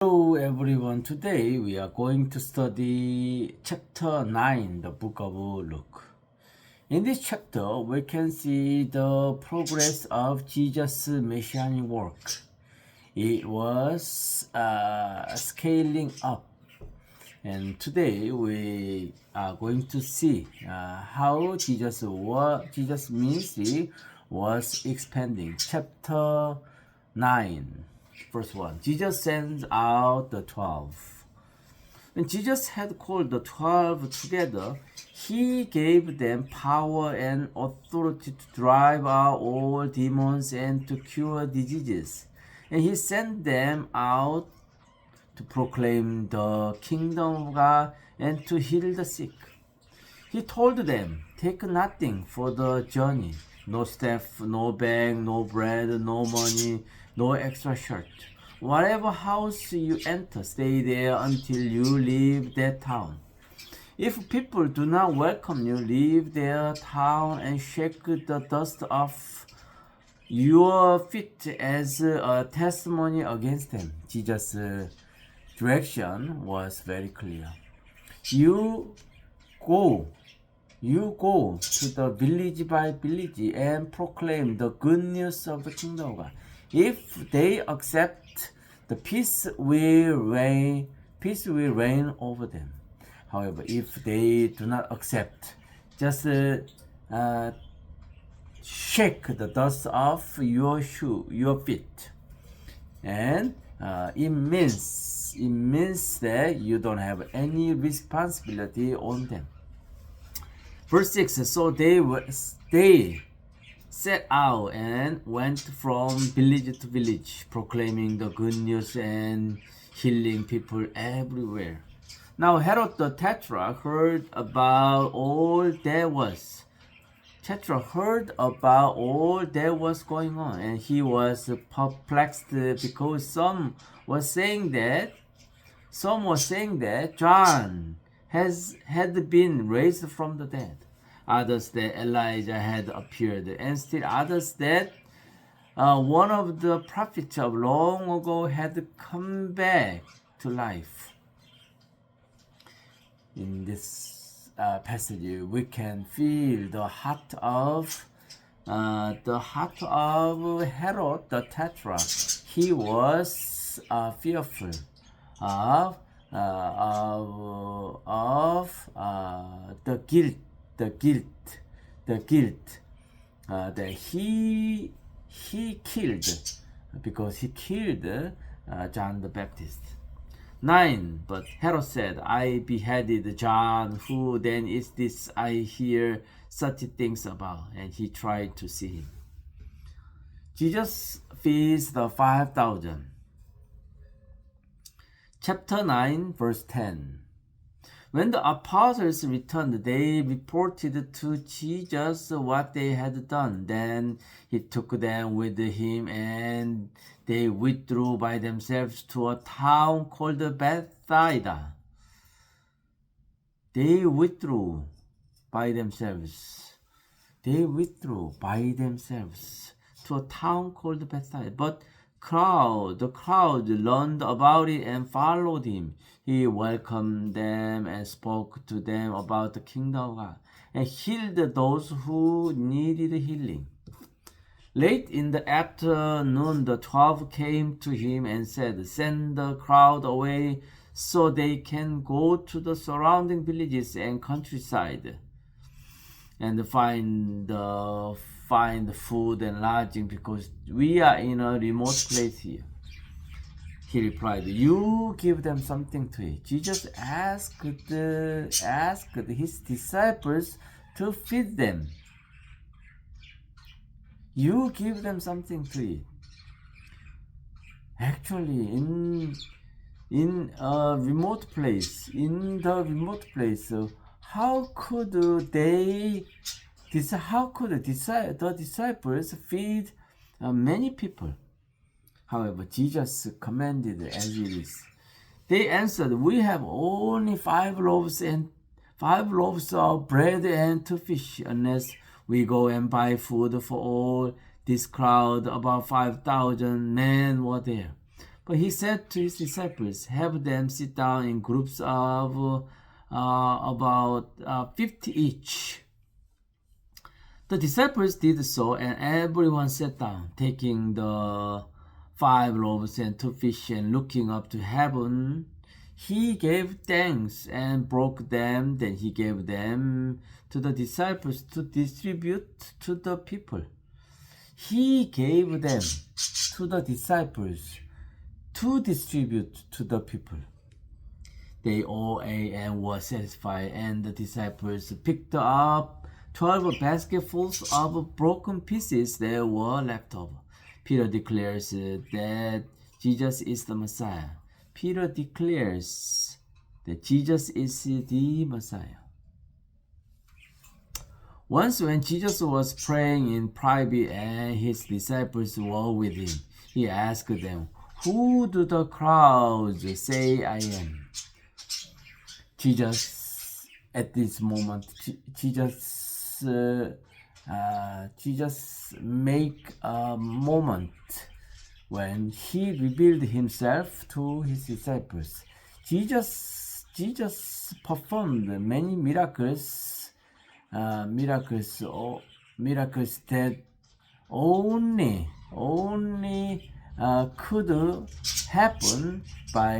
Hello everyone, today we are going to study chapter 9, the book of Luke. In this chapter, we can see the progress of Jesus' messianic work. It was scaling up, and today we are going to see how Jesus' ministry was expanding. Chapter 9, verse 1. Jesus sends out the 12. When Jesus had called the 12 together, he gave them power and authority to drive out all demons and to cure diseases. And he sent them out to proclaim the kingdom of God and to heal the sick. He told them, take nothing for the journey, no staff, no bag, no bread, no money, no extra shirt. Whatever house you enter, stay there until you leave that town. If people do not welcome you, leave their town and shake the dust off your feet as a testimony against them. Jesus' direction was very clear. You go to the village by village and proclaim the good news of the kingdom of God. If they accept, the peace will reign over them. However, if they do not accept, just shake the dust off your feet, and it means that you don't have any responsibility on them. Verse 6. So they set out and went from village to village, proclaiming the good news and healing people everywhere. Now Herod the Tetrarch heard about all that was going on, and he was perplexed because some were saying that John had been raised from the dead, others that Elijah had appeared, and still others that one of the prophets of long ago had come back to life. In this passage, we can feel the heart of Herod the Tetrarch. He was fearful of the guilt that he killed, because he killed John the Baptist. 9. But Herod said, I beheaded John. Who then is this I hear such things about? And he tried to see him. Jesus feeds the 5,000. Chapter 9, verse 10. When the apostles returned, they reported to Jesus what they had done. Then he took them with him, and they withdrew by themselves to a town called Bethsaida. They withdrew by themselves to a town called Bethsaida. But the crowd learned about it and followed him. He welcomed them and spoke to them about the kingdom of God and healed those who needed healing. Late in the afternoon, the 12 came to him and said, send the crowd away so they can go to the surrounding villages and countryside and find food and lodging, because we are in a remote place here. He replied, you give them something to eat. Jesus asked his disciples to feed them. You give them something to eat. Actually, in a remote place, how could the disciples feed many people? However, Jesus commanded as it is. They answered, we have only 5 loaves of bread and 2 fish, unless we go and buy food for all this crowd. About 5,000 men were there. But he said to his disciples, have them sit down in groups of about 50 each. The disciples did so, and everyone sat down, taking the 5 loaves and 2 fish, and looking up to heaven. He gave thanks and broke them. Then he gave them to the disciples to distribute to the people. He gave them to the disciples to distribute to the people. They all ate and were satisfied, and the disciples picked up 12 basketfuls of broken pieces that were left over. Peter declares that Jesus is the Messiah. Peter declares that Jesus is the Messiah. Once when Jesus was praying in private and his disciples were with him, he asked them, who do the crowds say I am? Jesus, at this moment, Jesus make a moment when he revealed himself to his disciples. Jesus performed many miracles that only could happen by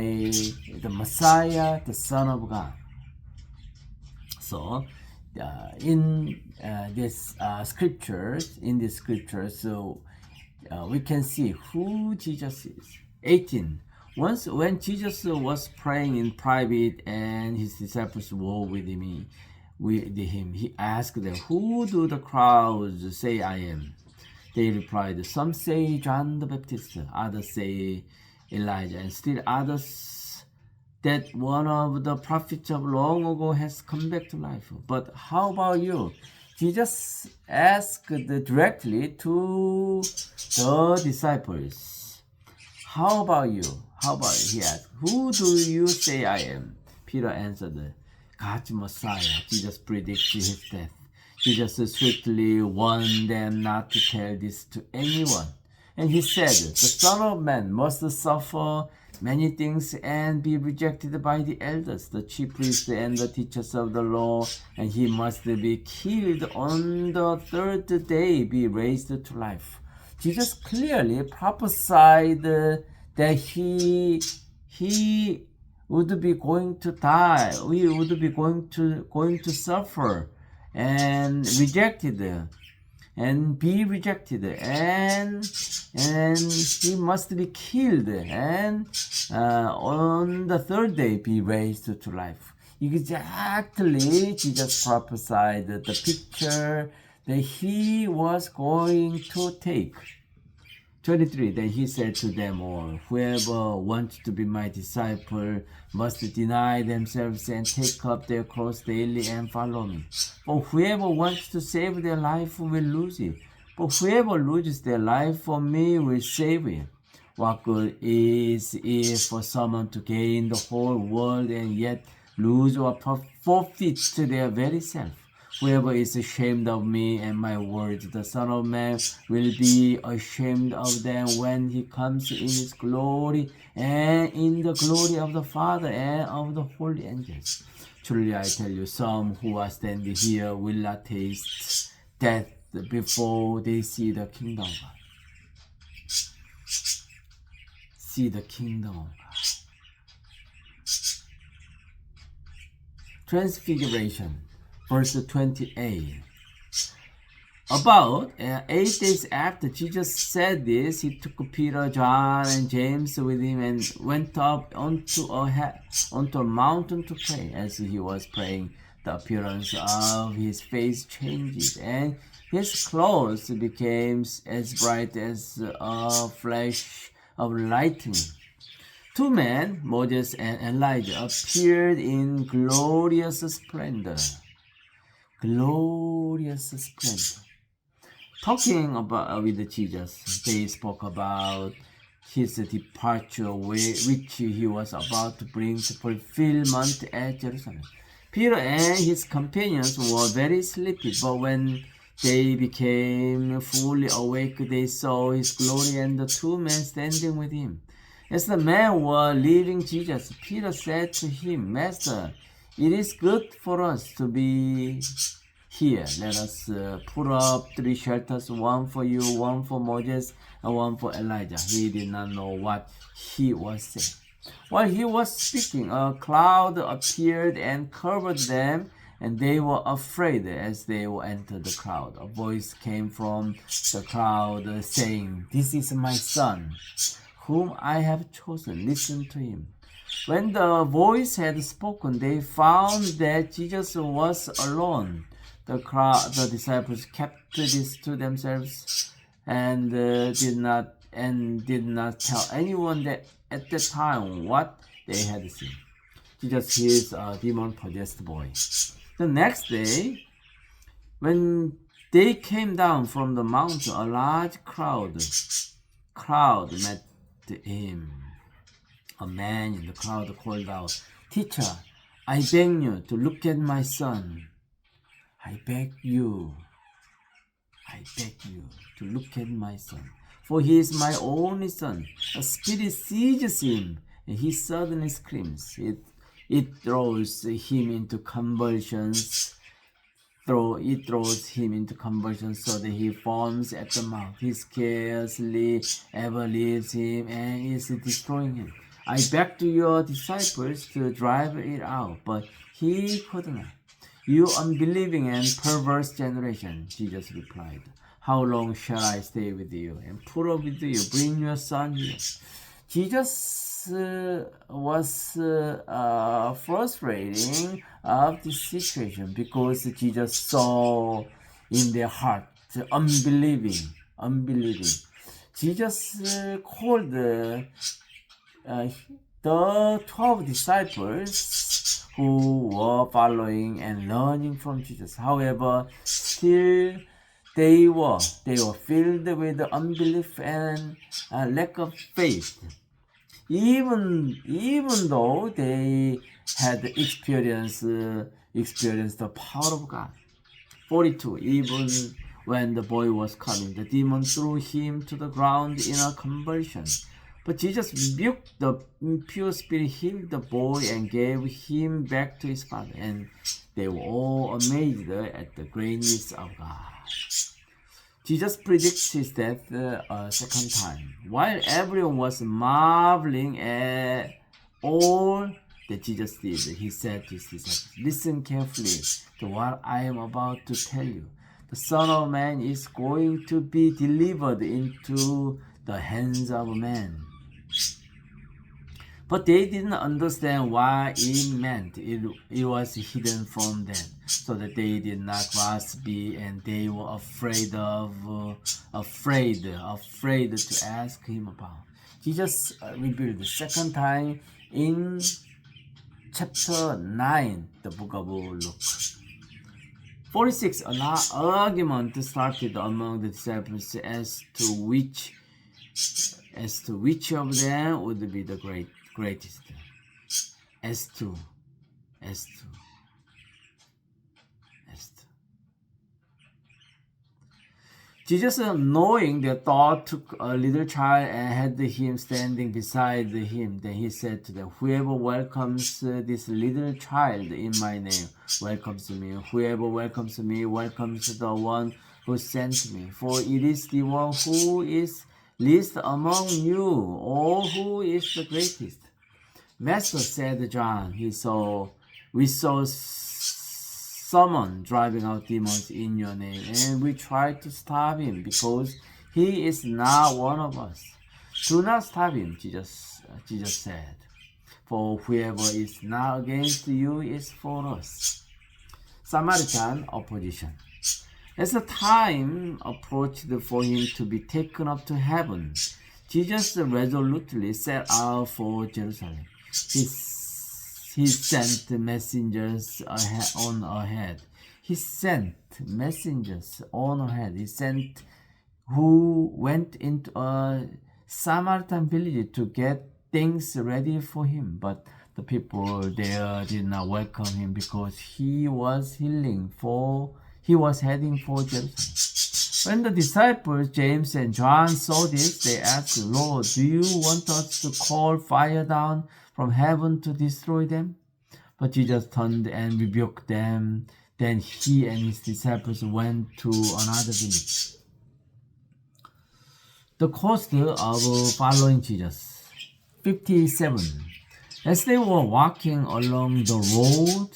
the Messiah, the Son of God. So, in this scripture, we can see who Jesus is. 18. Once when Jesus was praying in private and his disciples were with him, he asked them, who do the crowds say I am? They replied, some say John the Baptist, others say Elijah, and still others that one of the prophets of long ago has come back to life. But how about you? Jesus asked directly to the disciples. How about you? He asked, who do you say I am? Peter answered, God's Messiah. Jesus predicted his death. Jesus strictly warned them not to tell this to anyone. And he said, the Son of Man must suffer many things and be rejected by the elders, the chief priests, and the teachers of the law, and he must be killed on the 3rd day, be raised to life. Jesus clearly prophesied that he would be going to die. We would be going to suffer and rejected and be rejected, and he must be killed, and on the 3rd day be raised to life. Exactly, Jesus prophesied the picture that he was going to take. 23. Then he said to them all, whoever wants to be my disciple must deny themselves and take up their cross daily and follow me. For whoever wants to save their life will lose it. But whoever loses their life for me will save it. What good is it for someone to gain the whole world and yet lose or forfeit their very self? Whoever is ashamed of me and my words, the Son of Man will be ashamed of them when he comes in his glory and in the glory of the Father and of the holy angels. Truly I tell you, some who are standing here will not taste death before they see the kingdom of God. See the kingdom of God. Transfiguration. Verse 28. About 8 days after Jesus said this, he took Peter, John, and James with him and went up onto a mountain to pray. As he was praying, the appearance of his face changed, and his clothes became as bright as a flash of lightning. 2 men, Moses and Elijah, appeared in glorious splendor. Glorious splendor. Talking about with Jesus, they spoke about his departure, which he was about to bring to fulfillment at Jerusalem. Peter and his companions were very sleepy, but when they became fully awake, they saw his glory and the 2 men standing with him. As the men were leaving Jesus, Peter said to him, Master, it is good for us to be here. Let us put up 3 shelters, one for you, one for Moses, and one for Elijah. He did not know what he was saying. While he was speaking, a cloud appeared and covered them, and they were afraid as they entered the crowd. A voice came from the crowd saying, This is my son, whom I have chosen. Listen to him. When the voice had spoken, they found that Jesus was alone. The disciples kept this to themselves and did not tell anyone that at that time what they had seen. Jesus heals a demon-possessed boy. The next day, when they came down from the mountain, a large crowd met him. A man in the crowd called out, Teacher, I beg you to look at my son. I beg you to look at my son, for he is my only son. A spirit seizes him, and he suddenly screams. It throws him into convulsions. It throws him into convulsions so that he foams at the mouth. He scarcely ever leaves him and is destroying him. I begged your disciples to drive it out, but he could not. You unbelieving and perverse generation, Jesus replied. How long shall I stay with you and put up with you? Bring your son here. Jesus was frustrating of this situation because Jesus saw in their heart unbelieving. Jesus called the 12 disciples who were following and learning from Jesus. However, still they were filled with unbelief and lack of faith. Even though they had experienced the power of God. 42. Even when the boy was coming, the demon threw him to the ground in a convulsion. But Jesus rebuked the impure spirit, healed the boy, and gave him back to his father. And they were all amazed at the greatness of God. Jesus predicts his death a second time. While everyone was marveling at all that Jesus did, he said to his disciples, Listen carefully to what I am about to tell you. The Son of Man is going to be delivered into the hands of men. But they didn't understand what it meant. It was hidden from them, so that they did not grasp it, and they were afraid to ask him about. Jesus revealed the second time in chapter 9, the book of Luke. 46. An argument started among the disciples as to which of them would be the greatest. As to. Jesus, knowing their thought, took a little child and had him standing beside him. Then he said to them, Whoever welcomes this little child in my name welcomes me. Whoever welcomes me welcomes the one who sent me. For it is the one who is least among you, or who is the greatest. Master, said John, we saw someone driving out demons in your name, and we tried to stop him because he is not one of us. Do not stop him, Jesus said, for whoever is not against you is for us. Samaritan opposition. As the time approached for him to be taken up to heaven, Jesus resolutely set out for Jerusalem. He sent messengers on ahead. He sent who went into a Samaritan village to get things ready for him. But the people there did not welcome him because he was heading for Jerusalem. When the disciples, James and John, saw this, they asked, Lord, do you want us to call fire down from heaven to destroy them? But Jesus turned and rebuked them. Then he and his disciples went to another village. The cost of following Jesus. 57. As they were walking along the road,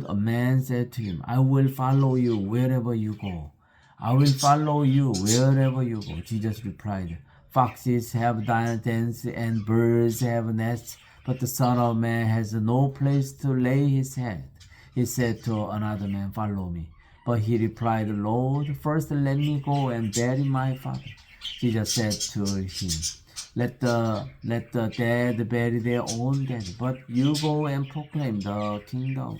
a man said to him, I will follow you wherever you go. I will follow you wherever you go. Jesus replied, Foxes have dens and birds have nests, but the Son of Man has no place to lay his head. He said to another man, Follow me. But he replied, Lord, first let me go and bury my father. Jesus said to him, Let the dead bury their own dead, but you go and proclaim the kingdom.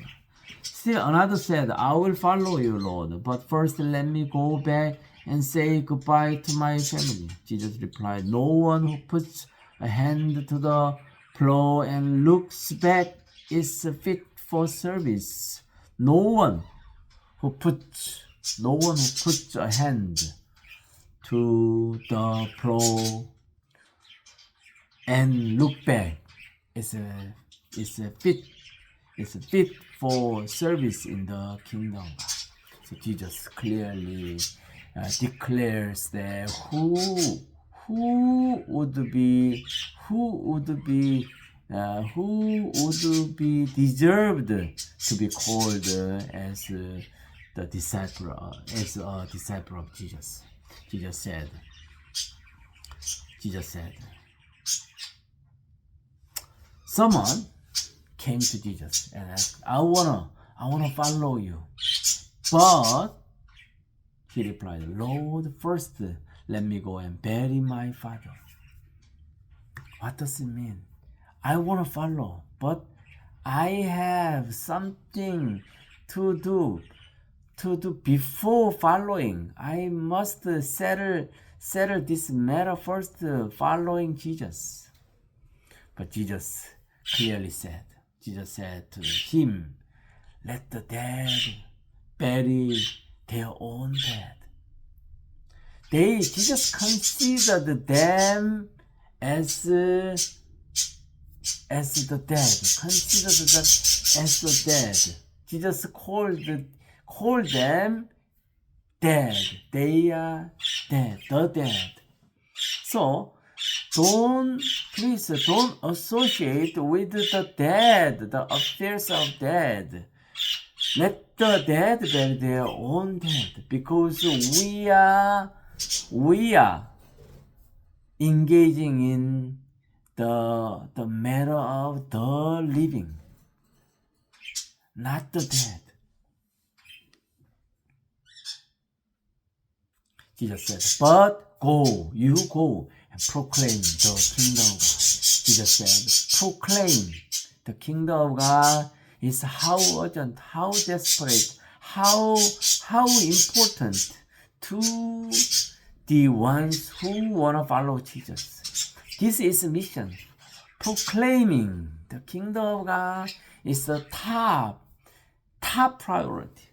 Still another said, I will follow you, Lord, but first let me go back and say goodbye to my family. Jesus replied, No one who puts a hand to the plow and looks back is fit for service. No one who puts a hand to the plow and look back is fit for service in the kingdom. So Jesus clearly declares that who would be deserved to be called as a disciple of Jesus. Jesus said, someone came to Jesus and asked, I wanna follow you. But he replied, Lord, first let me go and bury my father. What does it mean? I want to follow, but I have something to do before following. I must settle this matter first, following Jesus. But Jesus clearly said, to him, let the dead bury their own dead. Jesus considered them as the dead. Considered them as the dead. Jesus called them dead. They are dead. The dead. So please don't associate with the dead, the affairs of dead. Let the dead bury their own dead, because we are engaging in the matter of the living, not the dead. Jesus said, but you go and proclaim the kingdom of God. Jesus said, proclaim the kingdom of God is how urgent, how desperate, how important to the ones who want to follow Jesus. This is a mission. Proclaiming the kingdom of God is the top priority.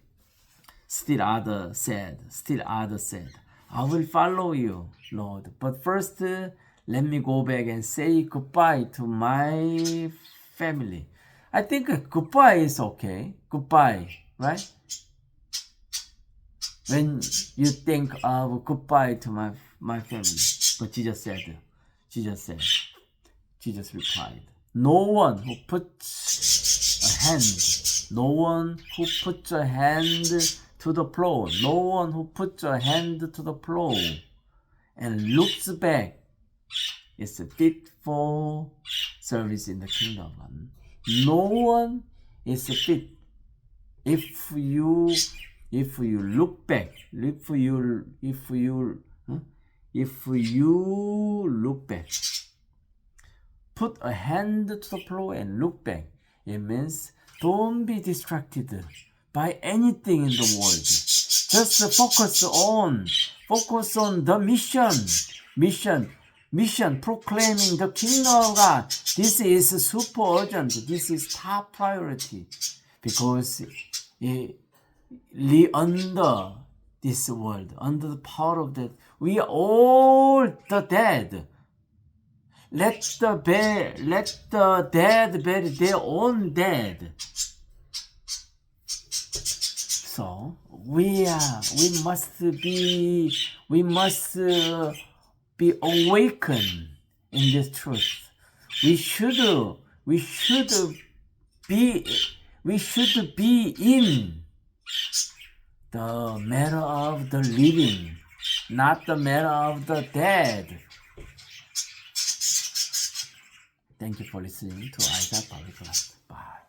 Still others said, I will follow you, Lord, but first let me go back and say goodbye to my family. I think goodbye is okay. Goodbye, right? When you think of goodbye to my family. But Jesus replied, no one who puts a hand to the plow, no one who puts a hand to the plow and looks back is fit for service in the kingdom. No one is fit. If you look back, if you look back, put a hand to the plow and look back. It means don't be distracted by anything in the world. Just focus on the mission, proclaiming the kingdom of God. This is super urgent. This is top priority. because under this world, under the power of death, we are all the dead. Let the dead bury their own dead. So we must be awakened in this truth. We should be in the matter of the living, not the matter of the dead. Thank you for listening to Isaac Public Class. Bye.